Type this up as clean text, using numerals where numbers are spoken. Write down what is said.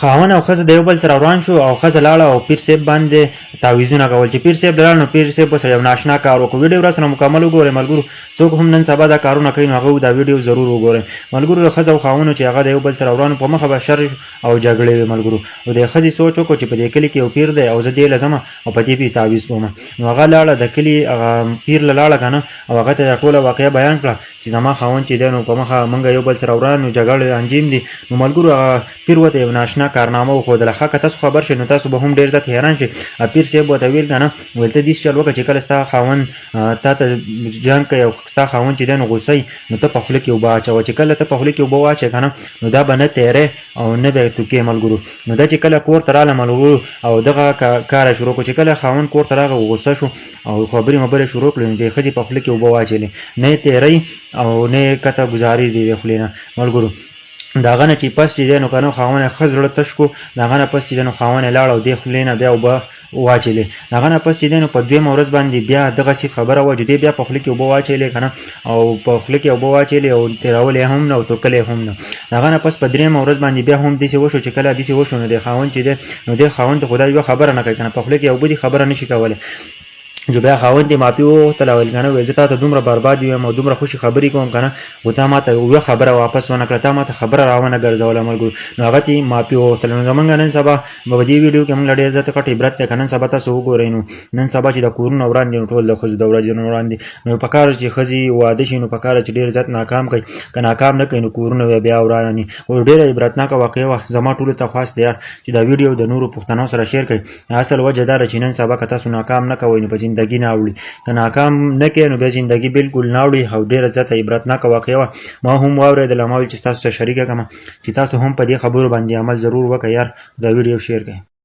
خاوند او ښځه د یو بل سره روان شو او ښځه لاړه او پیر صاحب باندې تعویذونه کول چې پیر صاحب لاړ نو پیر صاحب سره یو ناشنا کار وکړو. ویډیو راسره مکمل وګورئ ملګرو. څوک هم نن سبا دا کارونه کوي نو هغه دا ویډیو ضرور وګورئ ملګرو. ښځه او خاوند چې هغه د یو بل سره روان په مخه به شر او جګړې وي ملګرو. او د ښځې سوچ وکړو چې په دې کلي کې یو پیر دی او زه دې لزم او په دې پی تعویذ کوم. نو هغه لاړه د کلي هغه پیر لاړه کنه او هغه ته ټوله واقعیا بیان کړه چې زما خاوند چې دی نو په مخه مونږ یو بل سره روان نو جګړه انجام دي. نو ملګرو پیر وته یو ناشنا کارنامه وښودله. ښه که تاسو خبر شئ نو تاسو به هم ډېر زیات حیران شئ. پیر صاحب ورته ویل که نه ویل ته داسې چل وکړه چې کله ستا خاوند تا ته جنګ کوي او ستا خاوند چې دی نو غوسه نو ته په خوله کې اوبه اچوه. چې کله ته په خوله کې اوبه واچوې که نه نو دا به نه تیری او نه به توکې ملګرو. نو دا چې کله کور ته راغله ملګرو او دغه کار یې شروع کړو. چې کله خاوند کور ته راغی غوسه شو او خبرې مبرې شروع کړې نو د ښځې په خوله کې اوبه واچولې. نه یې تیری او نه یې کته ګزاري دی د خولې نه ملګرو. د هغه نه چې پس چې دی نو که نه خاوند یې ښه زړه تش کړو. د هغه نه پس چې دی نو خاوند یې لاړ او دې خولې نه بیا اوبه واچولې. د هغه نه پس چې دی نو په دویمه ورځ باندې بیا دغسې خبره وه چې دی بیا په خوله کې اوبه واچولې که نه او په خوله کې اوبه واچولې او تېرول یې هم نه او توکل یې هم نه. د هغه نه پس په درېیمه ورځ باندې بیا هم داسې وشو چې کله داسې وشو نو د خاوند چې دی نو د خاوند ته خو دا یوه خبره نه کوي که نه په خوله کې اوبه دي خبره نه شي کولی. جو بیا خاوند یې معافي وغوښتله ویل که نه ویل زه تا ته دومره برباد یم او دومره خوشي خبرې کوم که نه خو تا ما ته یوه خبره واپس ونه کړه تا ما ته خبره راونه ګرځوله ملګرو. نو هغه ته یې معافي وغوښتله. نو زمونږ نن سبا به په دې ویډیو کې موږ له ډېر زیاته کټ عبرت دی که نن سبا تاسو وګورئ نو نن سبا چې د کورونه وران دي نو ټول د ښځو د ورځې نه وران دي. نو په کار چې ښځې واده شي نو په کار چې ډېر زیات ناکام کوي که ناکام نه کوي نو کورونه بیا وران دي. خو ډېره عبرتناکه واقعه وه. زما ټولو ته خواست دی چې دا ویډیو د نورو پښتنو سره شیر کړئ. اصل وجه دا ده چې نن سبا که تاسو ناکام نه کوئ نو په زندګي نه اوړي. که ناکام نه کړې نو بیا زندګي بالکل نه اوړي. او ډېره زیاته عبرتناکه واقعه وه. ما هم واورېدله ما ویل چې تاسو سره شریکه کړم چې تاسو هم په دې خبرو باندې عمل ضرور وکړئ یار. دا ویډیو شیر کړئ.